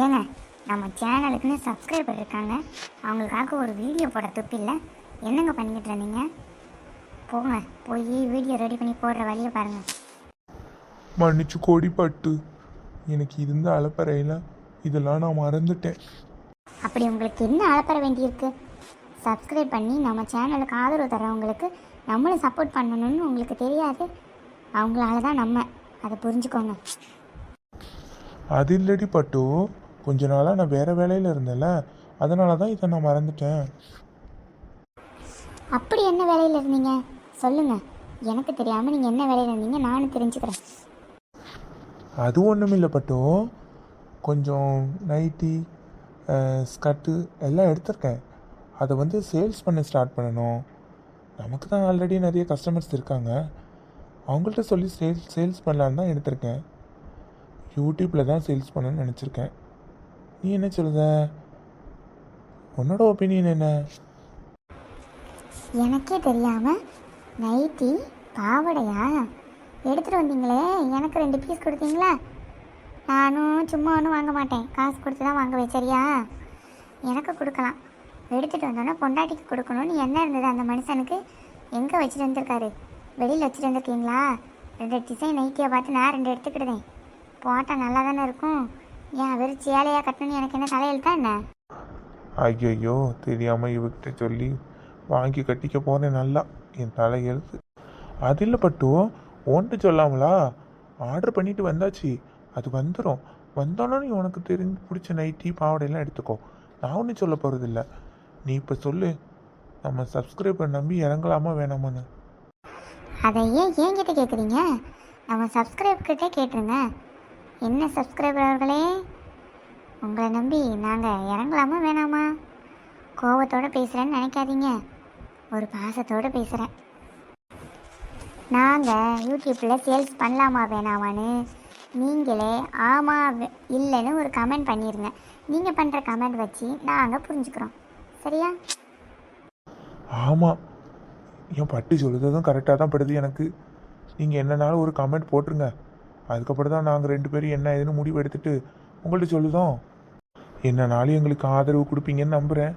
ஏங்க, நம்ம சேனலுக்குன்னு சப்ஸ்கிரைபர் இருக்காங்க, அவங்களுக்காக ஒரு வீடியோ போட துப்பு இல்லை. என்னங்க பண்ணிக்கிட்டு இருந்தீங்க? போங்க, போய் வீடியோ ரெடி பண்ணி போடுற வழியை பாருங்கள். மன்னிச்சு கோடி பட்டு, எனக்கு இருந்த அலப்பறையில் இதெல்லாம் நான் மறந்துட்டேன். அப்படி உங்களுக்கு என்ன அலப்பற வேண்டியிருக்கு? சப்ஸ்கிரைப் பண்ணி நம்ம சேனலுக்கு ஆதரவு தரவங்களுக்கு நம்மளும் சப்போர்ட் பண்ணணும்னு உங்களுக்கு தெரியாது. அவங்களால தான் நம்ம, அதை புரிஞ்சுக்கோங்க. அது இல்லடி பட்டு, கொஞ்ச நாளாக நான் வேறு வேலையில் இருந்தேன்ல, அதனால தான் இதை நான் மறந்துட்டேன். அப்படி என்ன வேலையில் இருந்தீங்க சொல்லுங்கள். எனக்கு தெரியாமல் நீங்கள் என்ன வேலையில் இருந்தீங்க நானும் தெரிஞ்சுக்கிறேன். அது ஒன்றும் இல்லை பட்டு, கொஞ்சம் நைட்டி ஸ்கர்ட்டு எல்லாம் எடுத்திருக்கேன். அதை வந்து சேல்ஸ் பண்ண ஸ்டார்ட் பண்ணணும். நமக்கு தான் ஆல்ரெடி நிறைய கஸ்டமர்ஸ் இருக்காங்க, அவங்கள்ட்ட சொல்லி சேல்ஸ் பண்ணலான்னு தான் எடுத்திருக்கேன். யூடியூப்பில் தான் சேல்ஸ் பண்ணணும்னு நினச்சிருக்கேன். நீ என்ன சொல்லுத? உன்னோட ஒப்பீனியன் என்ன? எனக்கே தெரியாமல் நைட்டி பாவடையா எடுத்துகிட்டு வந்தீங்களே, எனக்கு 2 பீஸ் கொடுத்தீங்களா? நானும் சும்மா ஒன்றும் வாங்க மாட்டேன், காசு கொடுத்து தான் வாங்குவேன். சரியா? எனக்கு கொடுக்கலாம். எடுத்துகிட்டு வந்தோன்னே பொண்டாட்டிக்கு கொடுக்கணும்னு என்ன இருந்தது அந்த மனுஷனுக்கு? எங்கே வச்சுட்டு வந்திருக்காரு? வெளியில் வச்சுட்டு வந்திருக்கீங்களா? 2 டிசைன் நைட்டியை பார்த்து நான் 2 எடுத்துக்கிடுதேன். போட்டால் நல்லா தானே இருக்கும். ஏன் வெறும் சேலையாக கட்டணும்னு எனக்கு என்ன தலையெழுத்தா என்ன? ஐயோ, தெரியாமல் இவகிட்ட சொல்லி வாங்கி கட்டிக்க போகிறேன். நல்லா என் தலை எழுத்து. அது இல்லை பட்டு, ஓன்ட்டு சொல்லாமலா? ஆர்டர் பண்ணிட்டு வந்தாச்சு, அது வந்துடும். வந்தோன்னே நீ உனக்கு தெரிஞ்சு பிடிச்ச நைட்டி பாவடையெல்லாம் எடுத்துக்கோ. நான் ஒன்றும் சொல்ல போகிறதில்ல. நீ இப்போ சொல்லு, நம்ம சப்ஸ்கிரைபர் நம்பி இறங்கலாமா வேணாமான்னு? அதை ஏன் என்கிட்ட கேட்குறீங்க? நம்ம சப்ஸ்கிரைபர்கிட்டே கேட்டுருங்க. என்ன சப்ஸ்கிரைபர் அவர்களே, உங்களை நம்பி நாங்கள் இறங்கலாமா வேணாமா? கோபத்தோடு பேசுகிறேன்னு நினைக்காதீங்க, ஒரு பாசத்தோடு பேசுகிறேன். நாங்கள் யூடியூப்பில் சேல்ஸ் பண்ணலாமா வேணாமான்னு நீங்களே ஆமாம் இல்லைன்னு ஒரு கமெண்ட் பண்ணிடுங்க. நீங்கள் பண்ணுற கமெண்ட் வச்சு நாங்கள் புரிஞ்சுக்கிறோம். சரியா? ஆமாம், என் பட்டு சொல்லுறதும் கரெக்டாக தான் படுது எனக்கு. நீங்கள் என்னன்னாலும் ஒரு கமெண்ட் போட்டுருங்க. அதுக்கப்புறம் தான் நாங்கள் 2 பேரும் என்ன ஏதுன்னு முடிவு எடுத்துட்டு உங்கள்கிட்ட சொல்லுதோம். என்னன்னாலும் எங்களுக்கு ஆதரவு கொடுப்பீங்கன்னு நம்புகிறேன்.